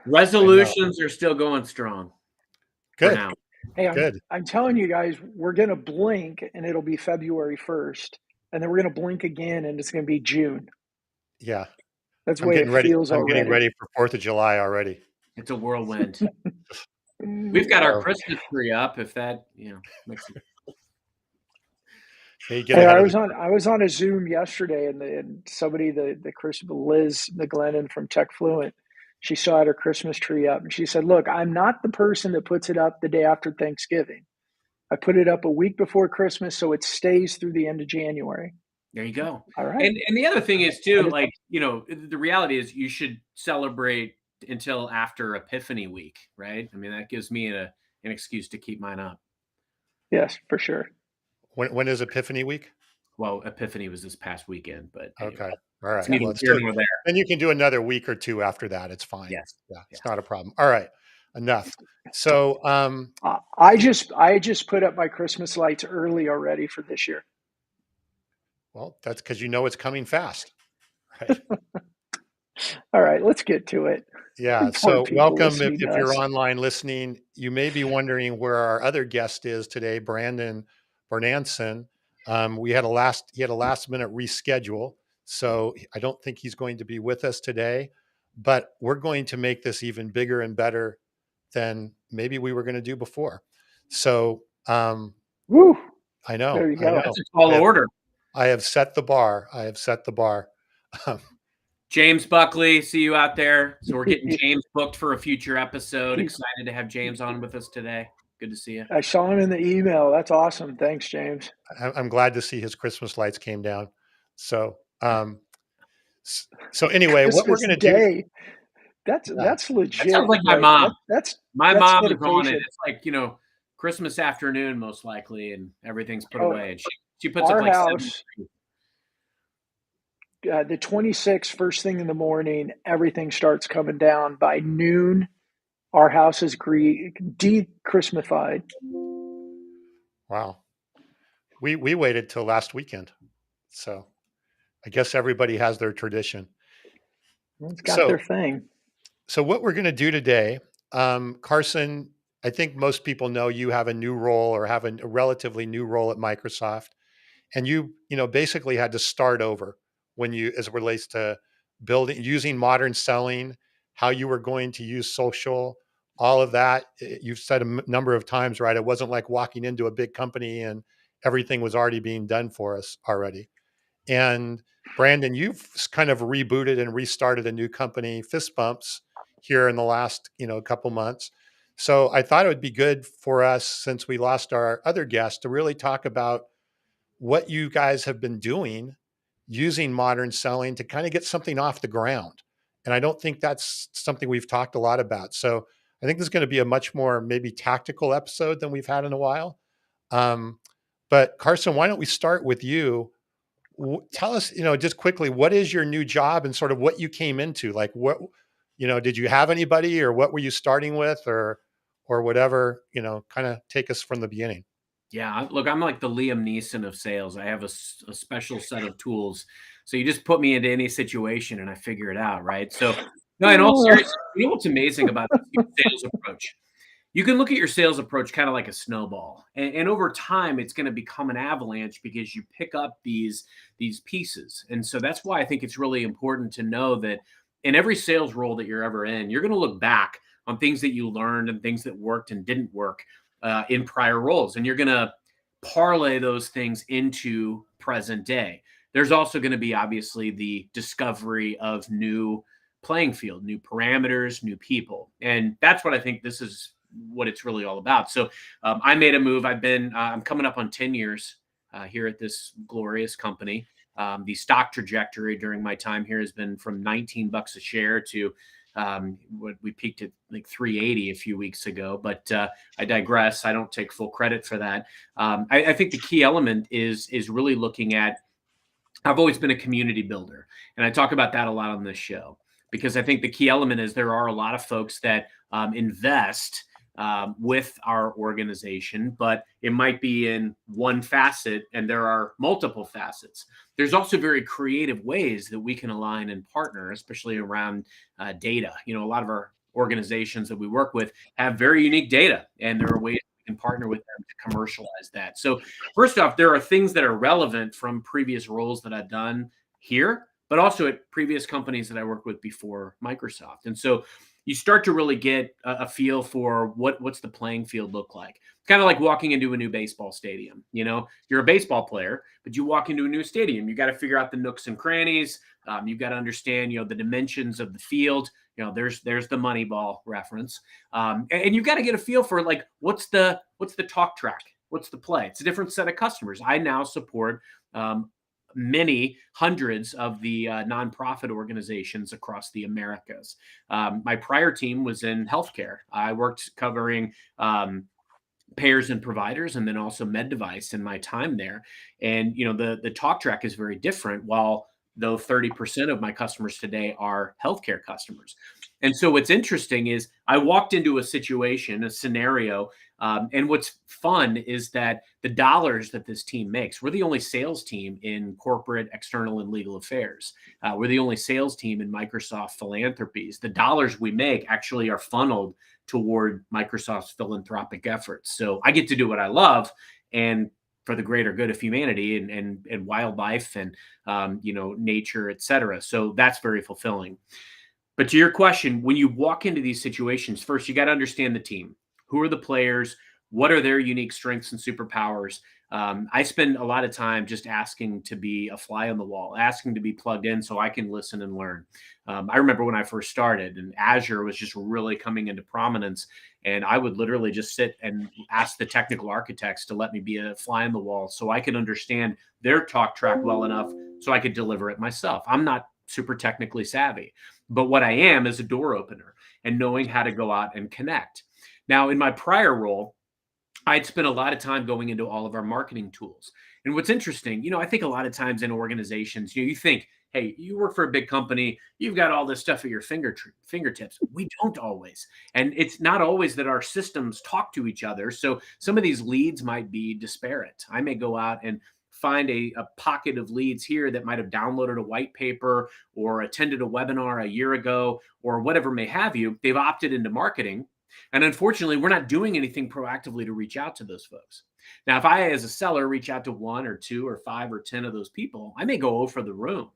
Resolutions are still going strong for Good, now. Hey, good. I'm telling you guys, we're gonna blink and it'll be February 1st, and then we're gonna blink again and it's gonna be June. Yeah. That's the I'm way getting it ready. feels I'm getting already. ready for 4th of July already. It's a whirlwind. We've got our So, Christmas tree up, if that makes it. hey, get Hey, ahead I of the was on curve. I was on a Zoom yesterday, and somebody, the Liz McGlennon from Tech Fluent, she saw had her Christmas tree up, and she said, "Look, I'm not the person that puts it up the day after Thanksgiving. I put it up a week before Christmas, so it stays through the end of January." There you go. All right, And the other thing is I too, just like, the reality is you should celebrate until after Epiphany week, right? I mean, that gives me an excuse to keep mine up. yes, for sure. When is Epiphany week? Well, Epiphany was this past weekend, but anyway, Okay. All it's right. Yeah. neither Well, it's here still, nor there. then you can do another week or two after that. It's fine. Yes. Yeah, Yeah. it's not a problem. All right. Enough. So, I just put up my Christmas lights early already for this year. well, that's because you know it's coming fast, right? All right, let's get to it. Yeah. Poor So, people welcome. listening to If you're us. online listening, you may be wondering where our other guest is today, Brandon Bernanson. He had a last minute reschedule, so I don't think he's going to be with us today. But we're going to make this even bigger and better than maybe we were going to do before. So, Woo! I know, There you I go. That's know. a tall I have, order. I have set the bar. I have set the bar. James Buckley, see you out there. So we're getting James booked for a future episode. Excited to have James on with us today. Good to see you. I saw him in the email. That's awesome. Thanks, James. I'm glad to see his Christmas lights came down. So, so anyway, what we're Christmas going to do, Day. That's yeah, that's That sounds legit. like my Like mom. My that's mom is on it. dedication. It's like, Christmas afternoon, most likely, and everything's put Oh, away. And she puts up our like 7. house, the 26th, first thing in the morning, everything starts coming down. By noon, our house is de-Christmified. wow. We waited till last weekend. So I guess everybody has their tradition. It's got their So, thing. so what we're going to do today, Carson, I think most people know you have a new role or have a relatively new role at Microsoft. And basically had to start over as it relates to using modern selling, how you were going to use social, all of that. You've said a number of times, right? It wasn't like walking into a big company and everything was already being done for us already. And Brandon, you've kind of rebooted and restarted a new company, Fist Bumps, here in the last, couple months. So I thought it would be good for us, since we lost our other guest, to really talk about what you guys have been doing using modern selling to kind of get something off the ground. And I don't think that's something we've talked a lot about. So I think this is going to be a much more maybe tactical episode than we've had in a while. Um, but Carson, why don't we start with you? Tell us, just quickly, what is your new job and sort of what you came into? Like, what, did you have anybody, or what were you starting with, or whatever? Kind of take us from the beginning. Yeah, look, I'm like the Liam Neeson of sales. I have a special set of tools. So you just put me into any situation and I figure it out, right? So, no, in all seriousness, what's amazing about your sales approach? You can look at your sales approach kind of like a snowball, and over time, it's going to become an avalanche because you pick up these pieces. And so that's why I think it's really important to know that in every sales role that you're ever in, you're going to look back on things that you learned and things that worked and didn't work in prior roles, and you're going to parlay those things into present day. There's also going to be obviously the discovery of new playing field, new parameters, new people, and that's what I think this is what it's really all about. So I made a move. I'm coming up on 10 years here at this glorious company. The stock trajectory during my time here has been from $19 a share to what we peaked at like 380 a few weeks ago. But I digress. I don't take full credit for that. I think the key element is really looking at. I've always been a community builder, and I talk about that a lot on this show because I think the key element is there are a lot of folks that invest with our organization, but it might be in one facet and there are multiple facets. There's also very creative ways that we can align and partner, especially around data. A lot of our organizations that we work with have very unique data, and there are ways we can partner with them to commercialize that. So first off, there are things that are relevant from previous roles that I've done here, but also at previous companies that I worked with before Microsoft. And so you start to really get a feel for what's the playing field look like. Kind of like walking into a new baseball stadium. You know, you're a baseball player, but you walk into a new stadium. You got to figure out the nooks and crannies. You've got to understand, you know, the dimensions of the field. You know, there's the Moneyball reference, and you've got to get a feel for like what's the talk track, what's the play. It's a different set of customers. I now support many hundreds of the nonprofit organizations across the Americas. My prior team was in healthcare. I worked covering payers and providers, and then also med device in my time there. And you know, the talk track is very different. While though 30% of my customers today are healthcare customers. And so what's interesting is I walked into a situation, a scenario, and what's fun is that the dollars that this team makes, we're the only sales team in corporate, external, and legal affairs. We're the only sales team in Microsoft philanthropies. The dollars we make actually are funneled toward Microsoft's philanthropic efforts. So I get to do what I love, and for the greater good of humanity and wildlife and you know, nature, et cetera. So that's very fulfilling. But to your question, when you walk into these situations, first you got to understand the team. Who are the players? What are their unique strengths and superpowers? I spend a lot of time just asking to be a fly on the wall, asking to be plugged in so I can listen and learn. I remember when I first started and Azure was just really coming into prominence, and I would literally just sit and ask the technical architects to let me be a fly on the wall so I could understand their talk track well enough so I could deliver it myself. I'm not super technically savvy, but what I am is a door opener and knowing how to go out and connect. Now, in my prior role, I'd spent a lot of time going into all of our marketing tools. And what's interesting, you know, I think a lot of times in organizations, you think, hey, you work for a big company, you've got all this stuff at your fingertips. We don't always. And it's not always that our systems talk to each other. So some of these leads might be disparate. I may go out and find a pocket of leads here that might have downloaded a white paper or attended a webinar a year ago or whatever may have you. They've opted into marketing. And unfortunately, we're not doing anything proactively to reach out to those folks. Now, if I, as a seller, reach out to 1 or 2 or 5 or 10 of those people, I may go over the room.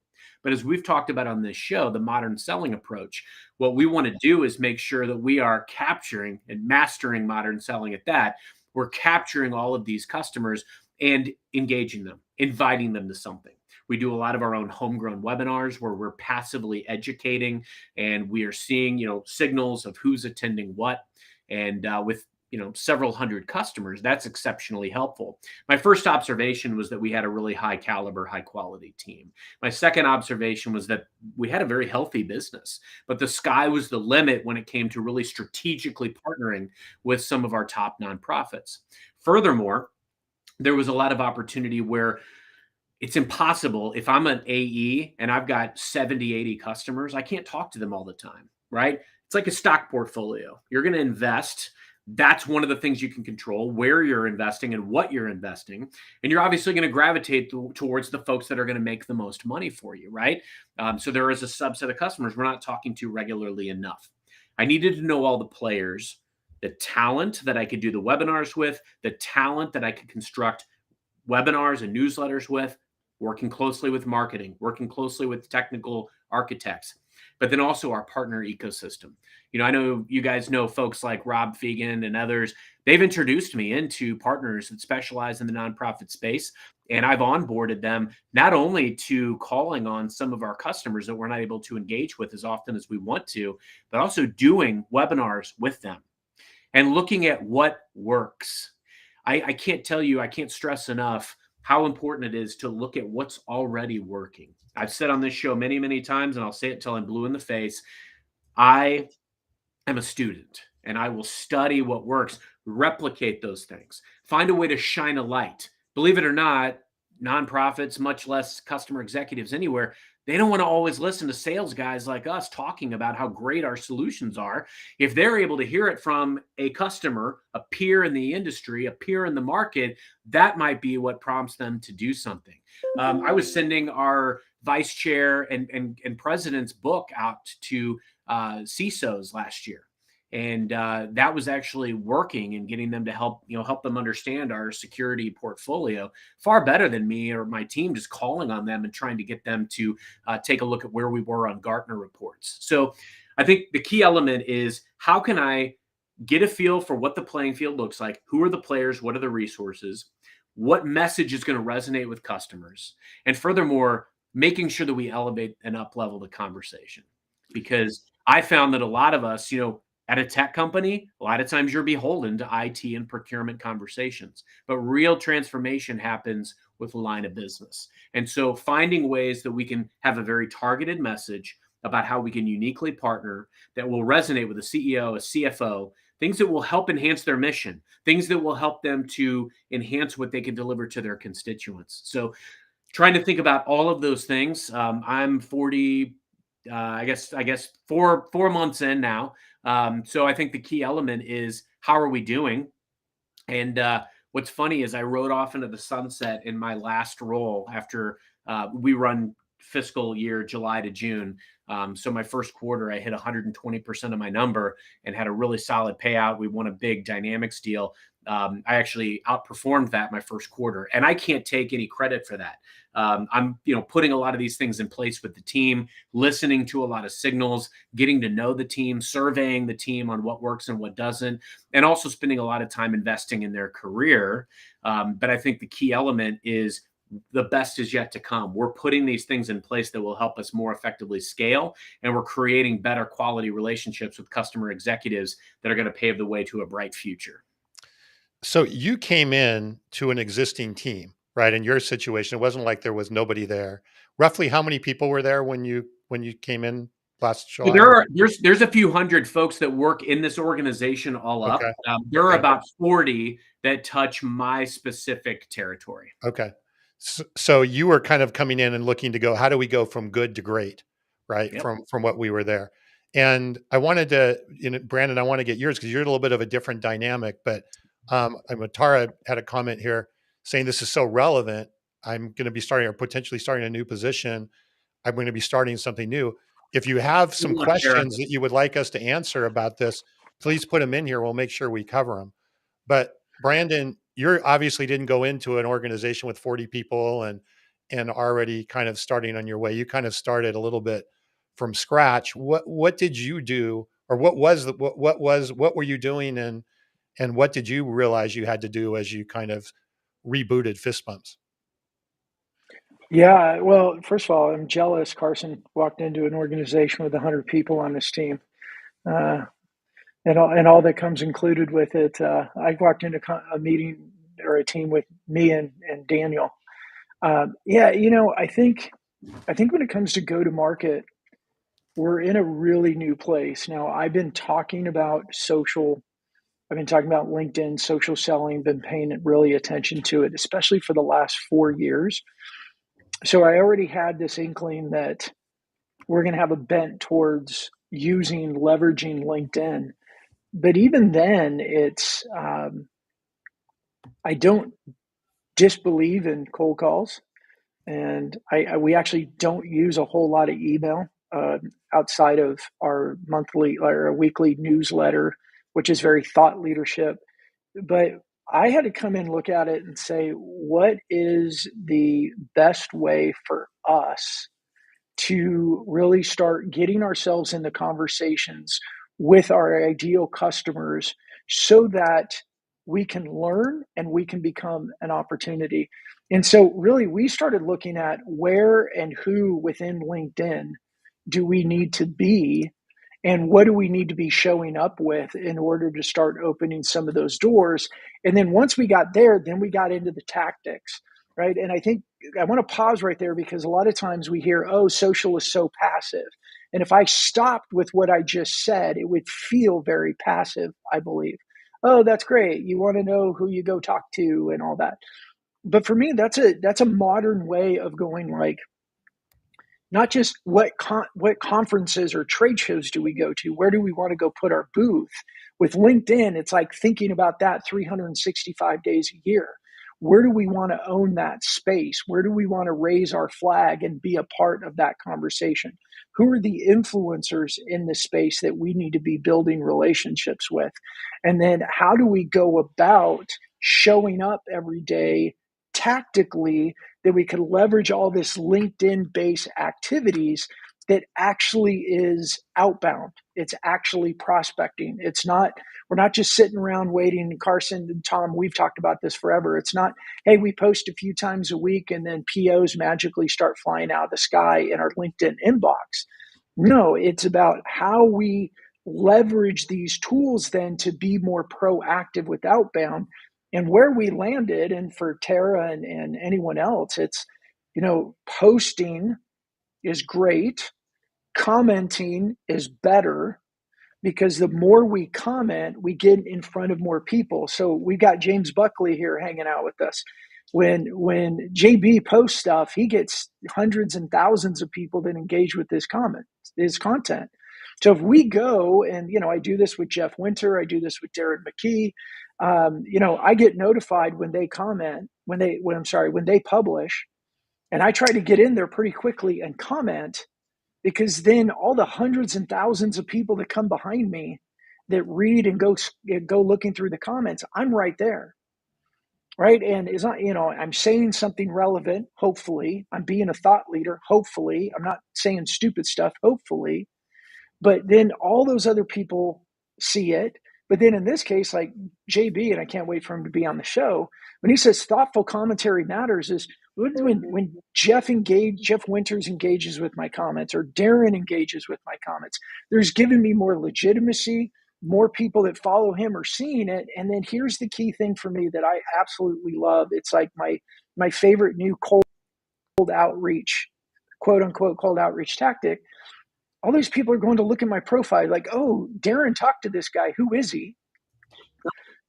But as we've talked about on this show, the modern selling approach, what we want to do is make sure that we are capturing and mastering modern selling at that. We're capturing all of these customers and engaging them, inviting them to something. We do a lot of our own homegrown webinars where we're passively educating and we are seeing, you know, signals of who's attending what. And with, you know, several hundred customers, that's exceptionally helpful. My first observation was that we had a really high caliber, high quality team. My second observation was that we had a very healthy business, but the sky was the limit when it came to really strategically partnering with some of our top nonprofits. Furthermore, there was a lot of opportunity where it's impossible. If I'm an AE and I've got 70, 80 customers, I can't talk to them all the time, right? It's like a stock portfolio. You're going to invest. That's one of the things you can control, where you're investing and what you're investing. And you're obviously going to gravitate towards the folks that are going to make the most money for you, right? So there is a subset of customers we're not talking to regularly enough. I needed to know all the players, the talent that I could do the webinars with, the talent that I could construct webinars and newsletters with, working closely with marketing, working closely with technical architects, but then also our partner ecosystem. You know, I know you guys know folks like Rob Fegan and others. They've introduced me into partners that specialize in the nonprofit space. And I've onboarded them not only to calling on some of our customers that we're not able to engage with as often as we want to, but also doing webinars with them and looking at what works. I can't tell you, I can't stress enough how important it is to look at what's already working. I've said on this show many, many times, and I'll say it till I'm blue in the face. I am a student and I will study what works, replicate those things, find a way to shine a light. Believe it or not, nonprofits, much less customer executives anywhere, they don't want to always listen to sales guys like us talking about how great our solutions are. If they're able to hear it from a customer, a peer in the industry, a peer in the market, that might be what prompts them to do something. I was sending our vice chair and president's book out to CISOs last year. And that was actually working and getting them to help them understand our security portfolio far better than me or my team just calling on them and trying to get them to take a look at where we were on Gartner reports. So I think the key element is, how can I get a feel for what the playing field looks like? Who are the players? What are the resources? What message is going to resonate with customers? And furthermore, making sure that we elevate and up level the conversation. Because I found that a lot of us, at a tech company, a lot of times you're beholden to IT and procurement conversations, but real transformation happens with line of business. And so finding ways that we can have a very targeted message about how we can uniquely partner that will resonate with a CEO, a CFO, things that will help enhance their mission, things that will help them to enhance what they can deliver to their constituents. So trying to think about all of those things. I'm 40, I guess 4 months in now. So I think the key element is, how are we doing? And what's funny is I rode off into the sunset in my last role after we run fiscal year July to June. So my first quarter, I hit 120% of my number and had a really solid payout. We won a big Dynamics deal. I actually outperformed that my first quarter, and I can't take any credit for that. I'm, putting a lot of these things in place with the team, listening to a lot of signals, getting to know the team, surveying the team on what works and what doesn't, and also spending a lot of time investing in their career. But I think the key element is, the best is yet to come. We're putting these things in place that will help us more effectively scale, and we're creating better quality relationships with customer executives that are going to pave the way to a bright future. So you came in to an existing team, right? In your situation, it wasn't like there was nobody there. Roughly how many people were there when you came in last So July? there's a few hundred folks that work in this organization all up. Okay. There are Okay. about 40 that touch my specific territory. Okay. So you were kind of coming in and looking to go, how do we go from good to great, right? Yep. From what we were there. And I wanted to, Brandon, I want to get yours because you're a little bit of a different dynamic, but Tara had a comment here saying this is so relevant. I'm going to be starting or potentially starting a new position. I'm going to be starting something new. If you have some Good luck, Tara. questions that you would like us to answer about this, please put them in here. We'll make sure we cover them. But Brandon, you obviously didn't go into an organization with 40 people and already kind of starting on your way. You kind of started a little bit from scratch. What did you do, or what were you doing, and what did you realize you had to do as you kind of rebooted Fist Bumps? Yeah, well, first of all, I'm jealous. Carson walked into an organization with 100 people on his team, uh, and all that comes included with it. I walked into a meeting or a team with me and Daniel. Yeah, I think when it comes to go to market, we're in a really new place now. I've been talking about social. I've been talking about LinkedIn, social selling, been paying really attention to it, especially for the last 4 years. So I already had this inkling that we're going to have a bent towards leveraging LinkedIn. But even then, I don't disbelieve in cold calls, and we actually don't use a whole lot of email outside of our monthly or weekly newsletter, which is very thought leadership. But I had to come in, look at it, and say, what is the best way for us to really start getting ourselves in the conversations with our ideal customers so that we can learn and we can become an opportunity. And so, really, we started looking at where and who within LinkedIn do we need to be, and what do we need to be showing up with in order to start opening some of those doors. And then once we got there, then we got into the tactics, right? And I think I want to pause right there, because a lot of times we hear, oh, social is so passive. And if I stopped with what I just said, it would feel very passive, I believe. Oh, that's great. You want to know who you go talk to and all that. But for me, that's a modern way of going, like, not just what conferences or trade shows do we go to, where do we want to go put our booth. With LinkedIn, it's like thinking about that 365 days a year. where do we want to own that space? Where do we want to raise our flag and be a part of that conversation? Who are the influencers in the space that we need to be building relationships with? And then how do we go about showing up every day tactically that we can leverage all this LinkedIn based activities that actually is outbound? It's actually prospecting. It's not, we're not just sitting around waiting. Carson and Tom, we've talked about this forever. It's not, hey, we post a few times a week and then POs magically start flying out of the sky in our LinkedIn inbox. No, it's about how we leverage these tools then to be more proactive with outbound. And where we landed, and for Tara and anyone else, it's, posting is great, commenting is better, because the more we comment, we get in front of more people. So we got James Buckley here hanging out with us. When JB posts stuff, he gets hundreds and thousands of people that engage with his content. So if we go and, I do this with Jeff Winter, I do this with Darren McKee, I get notified when they comment, when they publish, and I try to get in there pretty quickly and comment, because then all the hundreds and thousands of people that come behind me that read and go looking through the comments, I'm right there. Right. And it's not, I'm saying something relevant. Hopefully I'm being a thought leader. Hopefully I'm not saying stupid stuff. Hopefully, but then all those other people see it. But then in this case, like JB, and I can't wait for him to be on the show, when he says thoughtful commentary matters, is when Jeff Winters engages with my comments, or Darren engages with my comments, there's given me more legitimacy. More people that follow him are seeing it. And then here's the key thing for me that I absolutely love. It's like my favorite new cold outreach, quote unquote, cold outreach tactic. All these people are going to look at my profile like, oh, Darren talked to this guy. Who is he?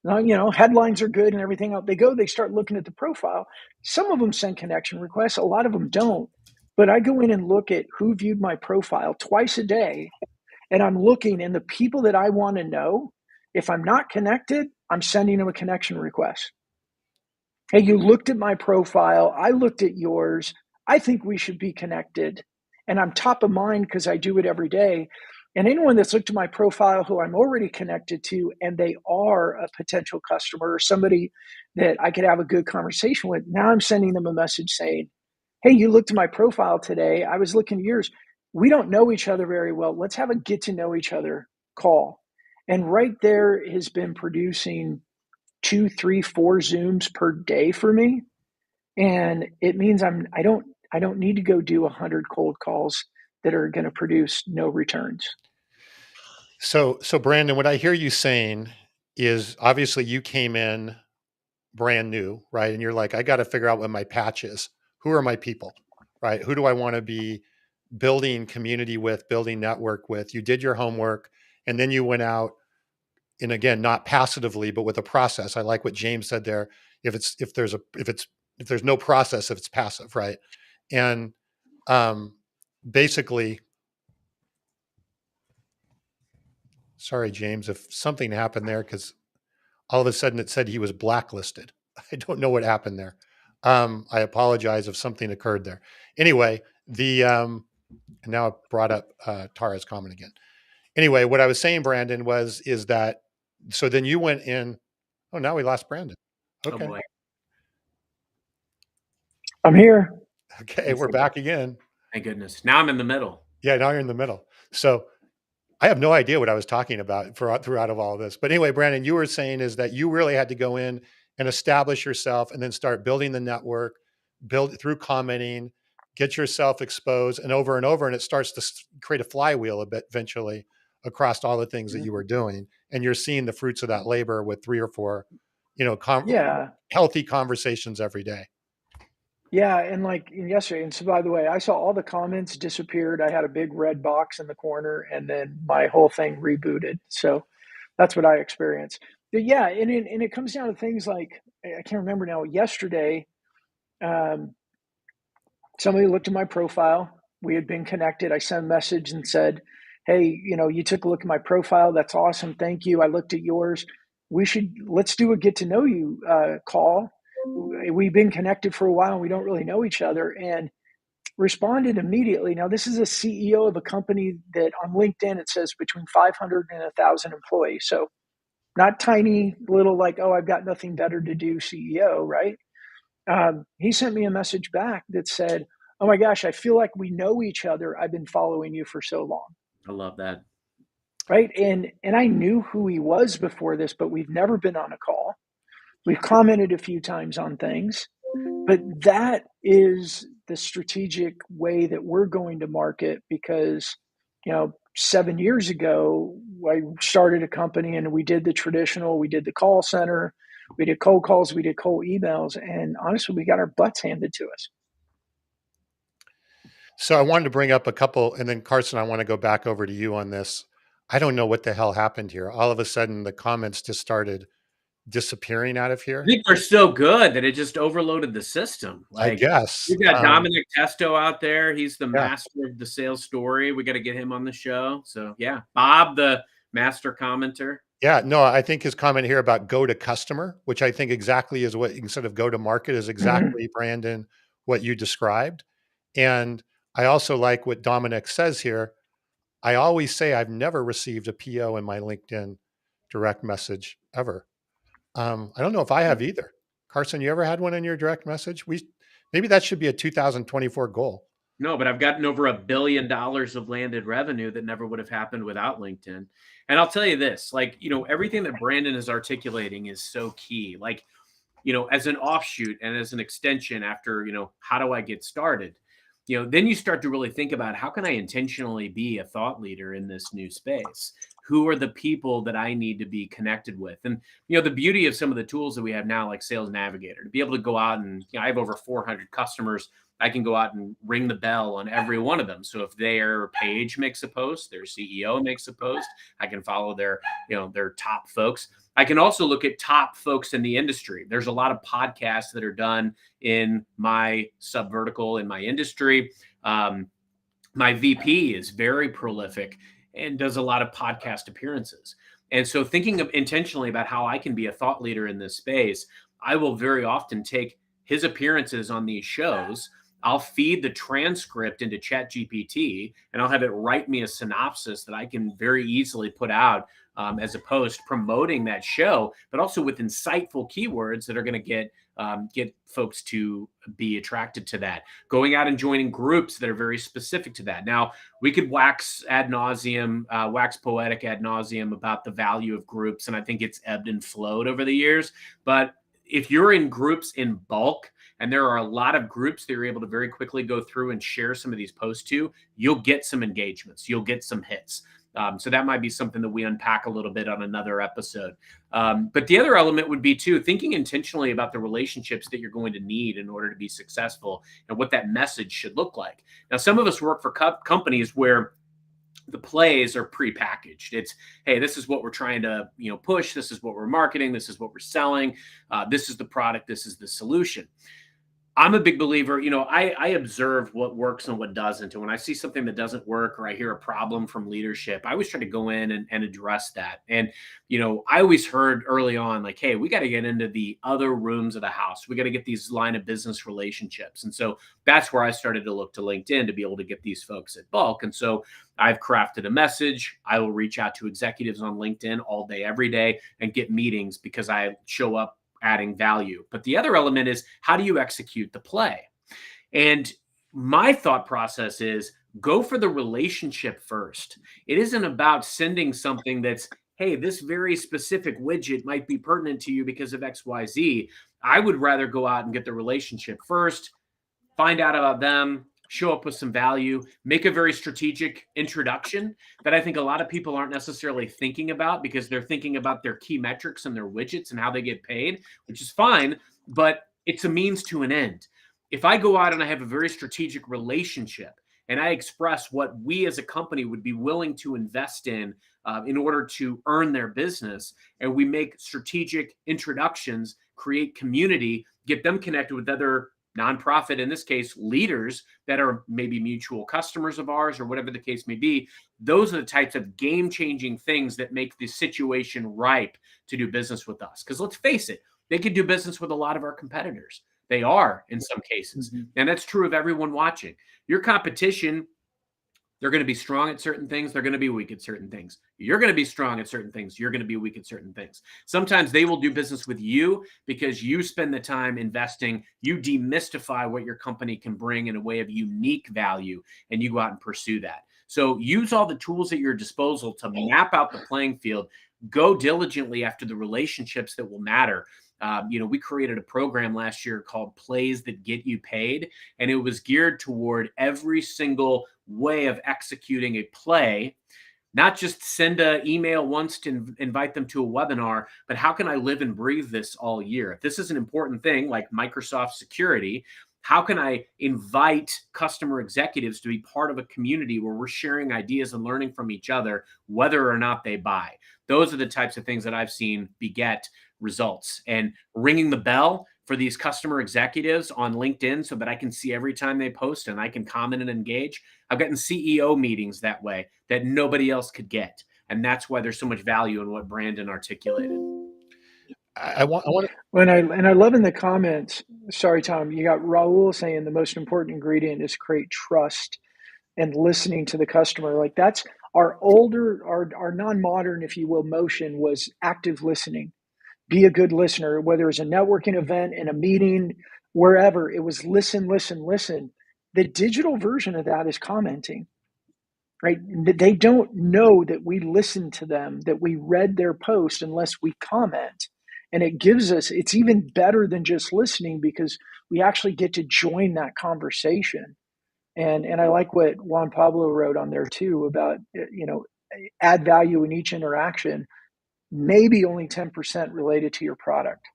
Headlines are good and everything else. They start looking at the profile. Some of them send connection requests. A lot of them don't. But I go in and look at who viewed my profile twice a day. And I'm looking, and the people that I want to know, if I'm not connected, I'm sending them a connection request. Hey, you looked at my profile. I looked at yours. I think we should be connected. And I'm top of mind because I do it every day. And anyone that's looked at my profile who I'm already connected to, and they are a potential customer or somebody that I could have a good conversation with, now I'm sending them a message saying, hey, you looked at my profile today. I was looking at yours. We don't know each other very well. Let's have a get to know each other call. And right there has been producing 2, 3, 4 Zooms per day for me. And it means I don't need to go do 100 cold calls that are going to produce no returns. So Brandon, what I hear you saying is, obviously you came in brand new, right? And you're like, I got to figure out what my patch is. Who are my people, right? Who do I want to be building community with, building network with? You did your homework, and then you went out, and again, not passively, but with a process. I like what James said there. If there's no process, if it's passive, right? And basically, sorry, James, if something happened there, because all of a sudden it said he was blacklisted. I don't know what happened there. I apologize if something occurred there. Anyway, and now I brought up Tara's comment again. Anyway, what I was saying, Brandon, is that, so then you went in. Oh, now we lost Brandon. Okay. Oh boy. I'm here. Okay, we're back again. Thank goodness. Now I'm in the middle. Yeah, now you're in the middle. So I have no idea what I was talking about throughout of all of this. But anyway, Brandon, you were saying is that you really had to go in and establish yourself and then start building the network, build through commenting, get yourself exposed and over, and it starts to create a flywheel a bit eventually across all the things that you were doing. And you're seeing the fruits of that labor with 3 or 4, healthy conversations every day. Yeah. And like yesterday, and so by the way, I saw all the comments disappeared. I had a big red box in the corner, and then my whole thing rebooted. So that's what I experienced. But yeah, and it comes down to things like, I can't remember now, yesterday, somebody looked at my profile. We had been connected. I sent a message and said, hey, you took a look at my profile. That's awesome. Thank you. I looked at yours. Let's do a get to know you call. we've been connected for a while and we don't really know each other, and responded immediately. Now, this is a CEO of a company that on LinkedIn, it says between 500 and 1,000 employees. So not tiny little like, oh, I've got nothing better to do CEO, right? He sent me a message back that said, oh my gosh, I feel like we know each other. I've been following you for so long. I love that. Right. And I knew who he was before this, but we've never been on a call. We've commented a few times on things, but that is the strategic way that we're going to market, because, 7 years ago, I started a company and we did the traditional, we did the call center, we did cold calls, we did cold emails, and honestly, we got our butts handed to us. So I wanted to bring up a couple, and then Carson, I want to go back over to you on this. I don't know what the hell happened here. All of a sudden, the comments just started disappearing out of I here. think they're so good that it just overloaded the system. I Like, guess. we've got Dominic Testo out there. He's the Yeah. master of the sales story. We got to get him on the show. So yeah, Bob, the master commenter. Yeah, no, I think his comment here about go to customer, which I think exactly is what, instead of go to market, is exactly, Brandon, what you described. And I also like what Dominic says here. I always say I've never received a PO in my LinkedIn direct message ever. I don't know if I have either. Carson, you ever had one in your direct message? Maybe that should be a 2024 goal. No, but I've gotten over $1 billion of landed revenue that never would have happened without LinkedIn. And I'll tell you this, like, everything that Brandon is articulating is so key. Like, as an offshoot and as an extension after, how do I get started? Then you start to really think about, how can I intentionally be a thought leader in this new space? Who are the people that I need to be connected with? And, the beauty of some of the tools that we have now, like Sales Navigator, to be able to go out and, I have over 400 customers. I can go out and ring the bell on every one of them. So if their page makes a post, their CEO makes a post, I can follow their top folks. I can also look at top folks in the industry. There's a lot of podcasts that are done in my subvertical, in my industry. My VP is very prolific and does a lot of podcast appearances. And so thinking of intentionally about how I can be a thought leader in this space, I will very often take his appearances on these shows. I'll feed the transcript into ChatGPT and I'll have it write me a synopsis that I can very easily put out as a post promoting that show, but also with insightful keywords that are going to get folks to be attracted to that. Going out and joining groups that are very specific to that. Now, we could wax poetic ad nauseum about the value of groups, and I think it's ebbed and flowed over the years. But if you're in groups in bulk, and there are a lot of groups that you're able to very quickly go through and share some of these posts to, you'll get some engagements, you'll get some hits. So that might be something that we unpack a little bit on another episode. But the other element would be too, thinking intentionally about the relationships that you're going to need in order to be successful and what that message should look like. Now, some of us work for companies where the plays are prepackaged. It's, hey, this is what we're trying to, push. This is what we're marketing. This is what we're selling. This is the product. This is the solution. I'm a big believer, I observe what works and what doesn't. And when I see something that doesn't work or I hear a problem from leadership, I always try to go in and address that. And, I always heard early on, like, hey, we got to get into the other rooms of the house. We got to get these line of business relationships. And so that's where I started to look to LinkedIn to be able to get these folks at bulk. And so I've crafted a message. I will reach out to executives on LinkedIn all day, every day, and get meetings because I show up adding value. But the other element is, how do you execute the play? And my thought process is, go for the relationship first. It isn't about sending something that's, hey, this very specific widget might be pertinent to you because of XYZ. I would rather go out and get the relationship first, find out about them, show up with some value, make a very strategic introduction that I think a lot of people aren't necessarily thinking about because they're thinking about their key metrics and their widgets and how they get paid, which is fine, but it's a means to an end. If I go out and I have a very strategic relationship and I express what we as a company would be willing to invest in order to earn their business, and we make strategic introductions, create community, get them connected with other nonprofit, in this case, leaders that are maybe mutual customers of ours or whatever the case may be, those are the types of game-changing things that make the situation ripe to do business with us. Because let's face it, They could do business with a lot of our competitors. They are in some cases. Mhm. And that's true of everyone watching. Your competition, they're going to be strong at certain things. They're going to be weak at certain things. You're going to be strong at certain things. You're going to be weak at certain things. Sometimes they will do business with you because you spend the time investing. You demystify what your company can bring in a way of unique value, and you go out and pursue that. So use all the tools at your disposal to map out the playing field. Go diligently after the relationships that will matter. We created a program last year called Plays That Get You Paid, and it was geared toward every single way of executing a play, not just send an email once to invite them to a webinar, but how can I live and breathe this all year? If this is an important thing like Microsoft security, how can I invite customer executives to be part of a community where we're sharing ideas and learning from each other, whether or not they buy? Those are the types of things that I've seen beget results. And ringing the bell for these customer executives on LinkedIn so that I can see every time they post and I can comment and engage. I've gotten CEO meetings that way that nobody else could get. And that's why there's so much value in what Brandon articulated. I want to. I love in the comments, sorry, Tom, you got Raul saying the most important ingredient is create trust and listening to the customer. Like that's our non-modern, if you will, motion was active listening. Be a good listener, whether it's a networking event, in a meeting, wherever. It was listen, listen, listen. The digital version of that is commenting, right? They don't know that we listened to them, that we read their post unless we comment. And it gives us, it's even better than just listening because we actually get to join that conversation. And I like what Juan Pablo wrote on there too about, add value in each interaction, maybe only 10% related to your product.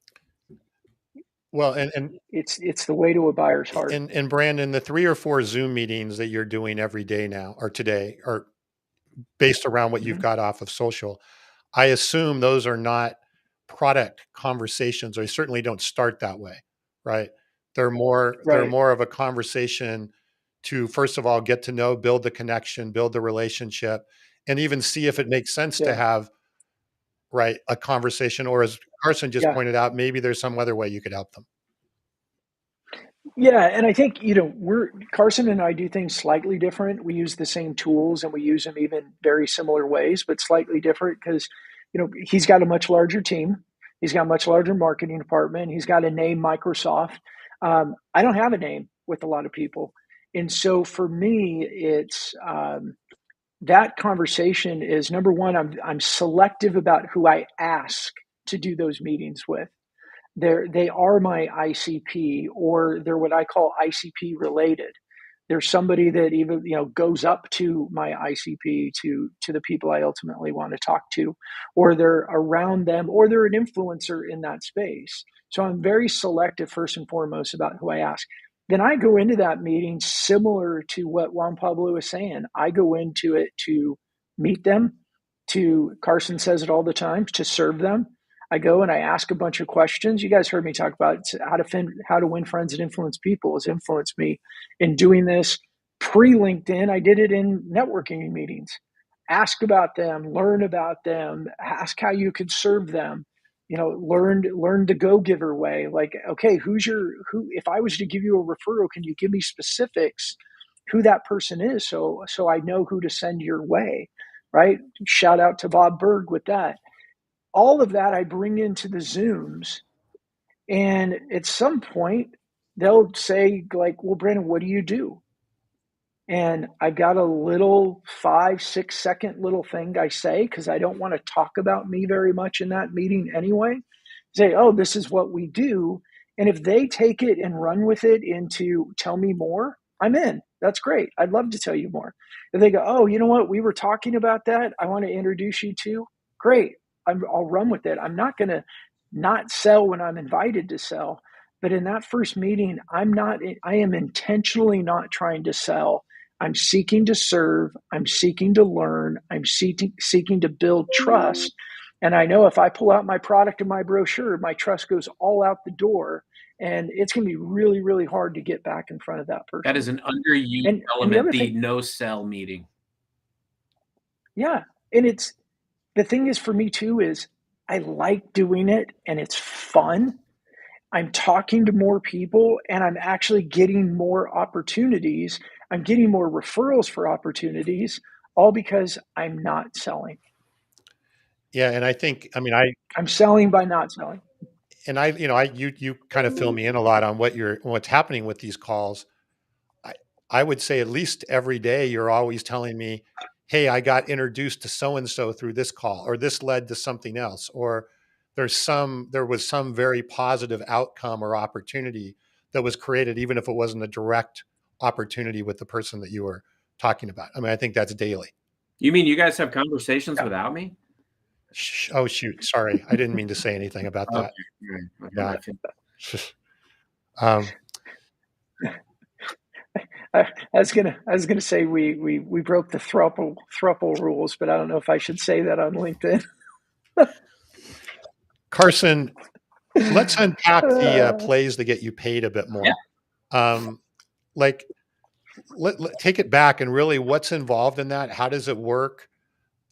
Well, and it's the way to a buyer's heart. And Brandon, the 3 or 4 Zoom meetings that you're doing every day now or today are based around what you've got off of social. I assume those are not product conversations, or they certainly don't start that way, right? They're more of a conversation to, first of all, get to know, build the connection, build the relationship, and even see if it makes sense to have a conversation, or as Carson just pointed out, maybe there's some other way you could help them. Yeah, and I think Carson and I do things slightly different. We use the same tools and we use them even very similar ways, but slightly different because he's got a much larger team. He's got a much larger marketing department. He's got a name, Microsoft. I don't have a name with a lot of people, and so for me, it's that conversation is number one. I'm selective about who I ask to do those meetings with. They are my ICP, or they're what I call ICP related. There's somebody that even goes up to my ICP to the people I ultimately want to talk to, or they're around them, or they're an influencer in that space. So I'm very selective first and foremost about who I ask. Then I go into that meeting similar to what Juan Pablo is saying. I go into it to meet them, Carson says it all the time, to serve them. I go and I ask a bunch of questions. You guys heard me talk about how to win friends and influence people. Has influenced me in doing this pre-LinkedIn. I did it in networking meetings. Ask about them, learn about them, ask how you could serve them. Learn the go-giver way. Like, okay, who? If I was to give you a referral, can you give me specifics who that person is, so I know who to send your way, right? Shout out to Bob Berg with that. All of that I bring into the Zooms, and at some point they'll say like, well, Brandon, what do you do? And I've got a little 5-6 second little thing I say, because I don't want to talk about me very much in that meeting anyway. Say, oh, this is what we do. And if they take it and run with it into tell me more, I'm in. That's great. I'd love to tell you more. If they go, oh, you know what? We were talking about that. I want to introduce you to. Great. I'll run with it. I'm not going to not sell when I'm invited to sell. But in that first meeting, I am intentionally not trying to sell. I'm seeking to serve. I'm seeking to learn. I'm seeking to build trust. And I know if I pull out my product and my brochure, my trust goes all out the door. And it's going to be really, really hard to get back in front of that person. That is an underused element, the no-sell meeting. Yeah. And the thing is for me too is I like doing it and it's fun. I'm talking to more people and I'm actually getting more opportunities. I'm getting more referrals for opportunities, all because I'm not selling. Yeah, and I think, I mean, I'm selling by not selling. you kind of fill me in a lot on what's happening with these calls. I I would say at least every day you're always telling me, "Hey, I got introduced to so and so through this call, or this led to something else, or there was some very positive outcome or opportunity that was created, even if it wasn't a direct opportunity with the person that you were talking about." I mean, I think that's daily. You mean you guys have conversations Yeah. without me? Oh shoot, sorry, I didn't mean to say anything about Okay, that. right. I thought Yeah. I feel um, I was gonna say we broke the thruple rules, but I don't know if I should say that on LinkedIn. Carson, let's unpack the Uh, plays that get you paid a bit yeah. more. Like, take it back and really what's involved in that? How does it work?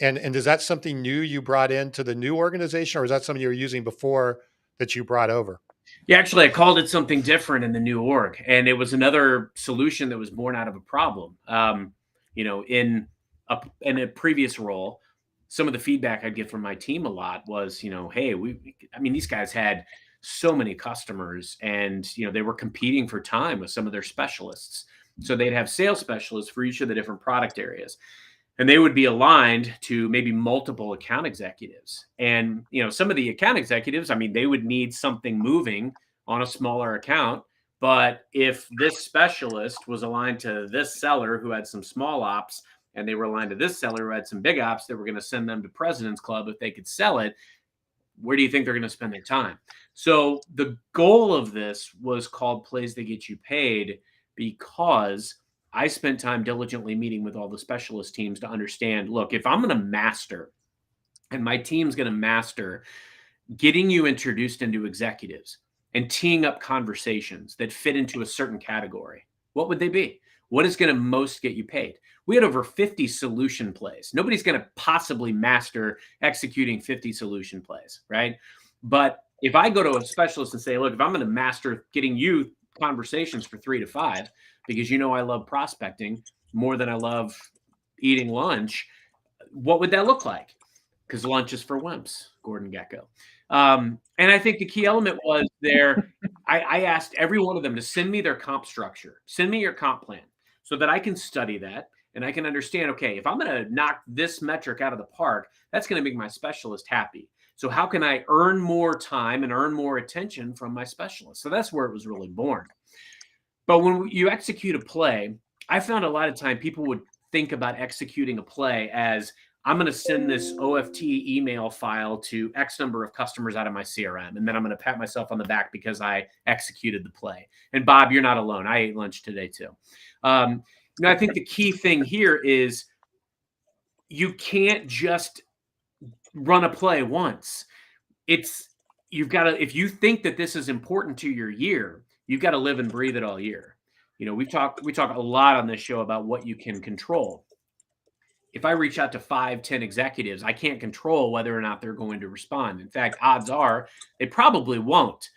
And is that something new you brought into the new organization, or is that something you were using before that you brought over? Yeah, actually, I called it something different in the new org, and it was another solution that was born out of a problem. In a previous role, some of the feedback I'd get from my team a lot was, hey, I mean, these guys had so many customers, and they were competing for time with some of their specialists. So they'd have sales specialists for each of the different product areas, and they would be aligned to maybe multiple account executives. And some of the account executives, I mean, they would need something moving on a smaller account, but if this specialist was aligned to this seller who had some small ops, and they were aligned to this seller who had some big ops that were going to send them to President's Club if they could sell it, where do you think they're going to spend their time? So the goal of this was called Plays That Get You Paid, because I spent time diligently meeting with all the specialist teams to understand, look, if I'm going to master, and my team's going to master getting you introduced into executives and teeing up conversations that fit into a certain category, what would they be? What is going to most get you paid? We had over 50 solution plays. Nobody's going to possibly master executing 50 solution plays, right? But if I go to a specialist and say, look, if I'm going to master getting you conversations for 3 to 5, because I love prospecting more than I love eating lunch, what would that look like? Because lunch is for wimps, Gordon Gecko. And I think the key element was there. I asked every one of them to send me their comp structure, send me your comp plan, so that I can study that and I can understand, okay, if I'm going to knock this metric out of the park, that's going to make my specialist happy. So how can I earn more time and earn more attention from my specialist? So that's where it was really born. But when you execute a play, I found a lot of time people would think about executing a play as, I'm going to send this OFT email file to X number of customers out of my CRM, and then I'm going to pat myself on the back because I executed the play. And Bob, you're not alone. I ate lunch today too. I think the key thing here is you can't just run a play once. You've got to, if you think that this is important to your year, you've got to live and breathe it all year. We talk a lot on this show about what you can control. If I reach out to 5, 10 executives, I can't control whether or not they're going to respond. In fact, odds are they probably won't.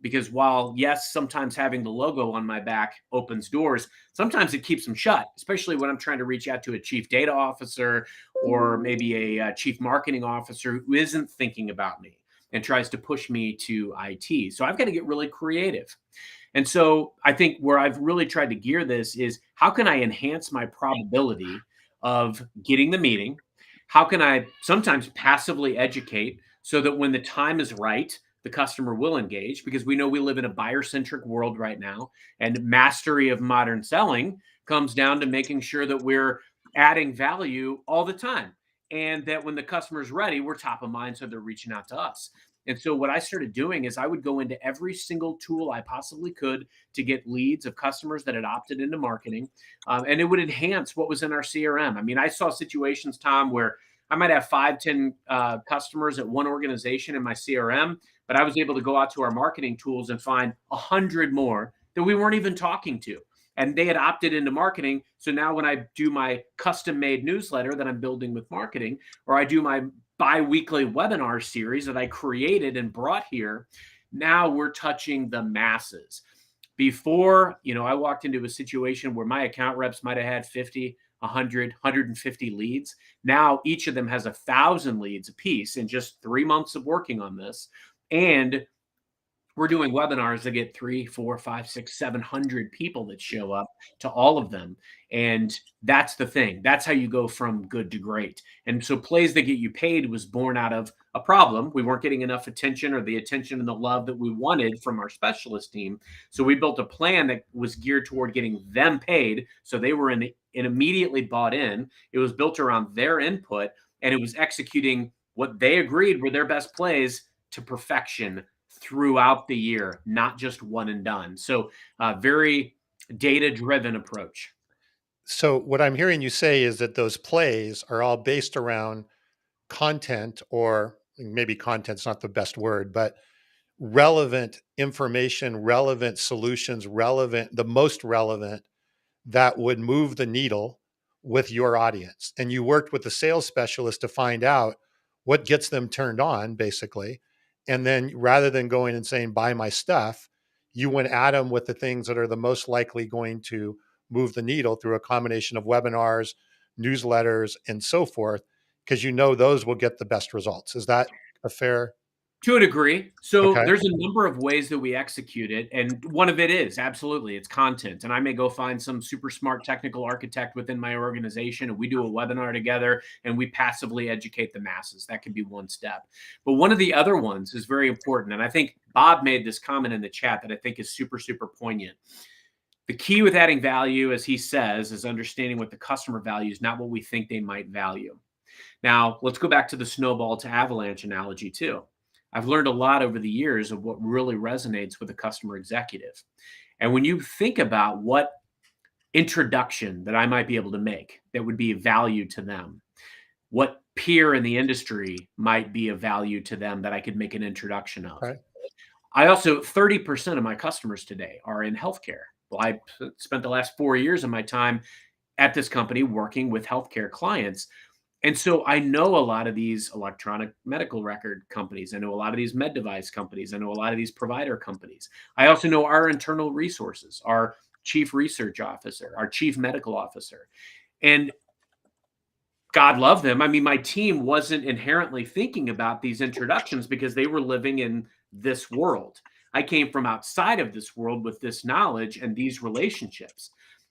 Because while, yes, sometimes having the logo on my back opens doors, sometimes it keeps them shut, especially when I'm trying to reach out to a chief data officer or maybe a chief marketing officer who isn't thinking about me and tries to push me to IT. So I've got to get really creative. And so I think where I've really tried to gear this is, how can I enhance my probability of getting the meeting? How can I sometimes passively educate so that when the time is right, the customer will engage? Because we know we live in a buyer-centric world right now, and mastery of modern selling comes down to making sure that we're adding value all the time, and that when the customer's ready, we're top of mind, so they're reaching out to us. And so what I started doing is I would go into every single tool I possibly could to get leads of customers that had opted into marketing. And it would enhance what was in our CRM. I mean, I saw situations, Tom, where I might have 5, 10 customers at one organization in my CRM, but I was able to go out to our marketing tools and find 100 more that we weren't even talking to. And they had opted into marketing. So now when I do my custom made newsletter that I'm building with marketing, or I do my bi-weekly webinar series that I created and brought here, Now we're touching the masses. Before, I walked into a situation where my account reps might have had 50, 100, 150 leads. Now each of them has 1,000 leads apiece in just 3 months of working on this. And we're doing webinars that get 3, 4, 5, 6, 700 people that show up to all of them. And that's the thing. That's how you go from good to great. And so Plays That Get You Paid was born out of a problem. We weren't getting enough attention or the attention and the love that we wanted from our specialist team. So we built a plan that was geared toward getting them paid. So they were in and immediately bought in. It was built around their input, and it was executing what they agreed were their best plays to perfection throughout the year, not just one and done. So, very data driven approach. So what I'm hearing you say is that those plays are all based around content, or maybe content's not the best word, but relevant information, relevant solutions, the most relevant that would move the needle with your audience. And you worked with the sales specialist to find out what gets them turned on, basically. And then rather than going and saying, buy my stuff, you went at them with the things that are the most likely going to move the needle through a combination of webinars, newsletters, and so forth, because those will get the best results. Is that a fair? To a degree. So Okay. there's a number of ways that we execute it. And one of it is absolutely it's content. And I may go find some super smart technical architect within my organization, and we do a webinar together and we passively educate the masses. That could be one step. But one of the other ones is very important. And I think Bob made this comment in the chat that I think is super, super poignant. The key with adding value, as he says, is understanding what the customer values, not what we think they might value. Now, let's go back to the snowball to avalanche analogy too. I've learned a lot over the years of what really resonates with a customer executive. And when you think about what introduction that I might be able to make that would be of value to them, what peer in the industry might be of value to them that I could make an introduction of. Right. I also, 30% of my customers today are in healthcare. Well, I spent the last 4 years of my time at this company working with healthcare clients. And so I know a lot of these electronic medical record companies. I know a lot of these med device companies. I know a lot of these provider companies. I also know our internal resources, our chief research officer, our chief medical officer. And God love them. I mean, my team wasn't inherently thinking about these introductions because they were living in this world. I came from outside of this world with this knowledge and these relationships.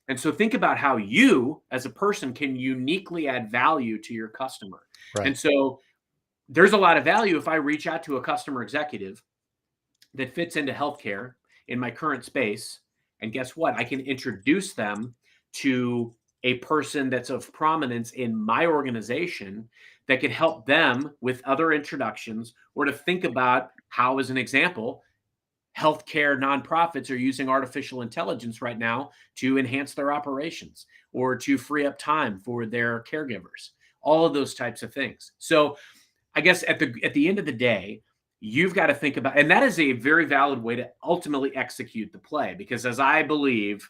And so think about how you as a person can uniquely add value to your customer. Right. And so there's a lot of value if I reach out to a customer executive that fits into healthcare in my current space. And guess what? I can introduce them to a person that's of prominence in my organization that can help them with other introductions, or to think about how, as an example, healthcare nonprofits are using artificial intelligence right now to enhance their operations or to free up time for their caregivers, all of those types of things. So I guess at the end of the day, you've got to think about, and that is a very valid way to ultimately execute the play, because as I believe,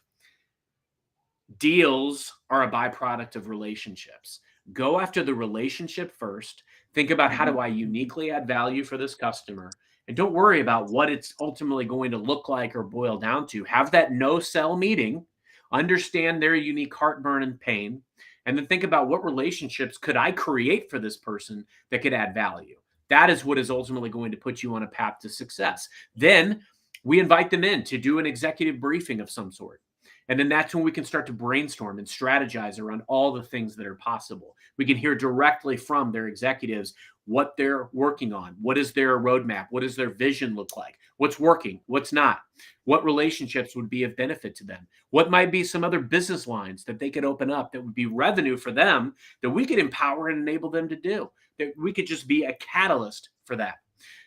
deals are a byproduct of relationships. Go after the relationship first. Think about how do I uniquely add value for this customer? And don't worry about what it's ultimately going to look like or boil down to. Have that no sell meeting, understand their unique heartburn and pain, and then think about what relationships could I create for this person that could add value. That is what is ultimately going to put you on a path to success. Then we invite them in to do an executive briefing of some sort. And then that's when we can start to brainstorm and strategize around all the things that are possible. We can hear directly from their executives what they're working on. What is their roadmap? What does their vision look like? What's working? What's not? What relationships would be of benefit to them? What might be some other business lines that they could open up that would be revenue for them that we could empower and enable them to do? That we could just be a catalyst for that.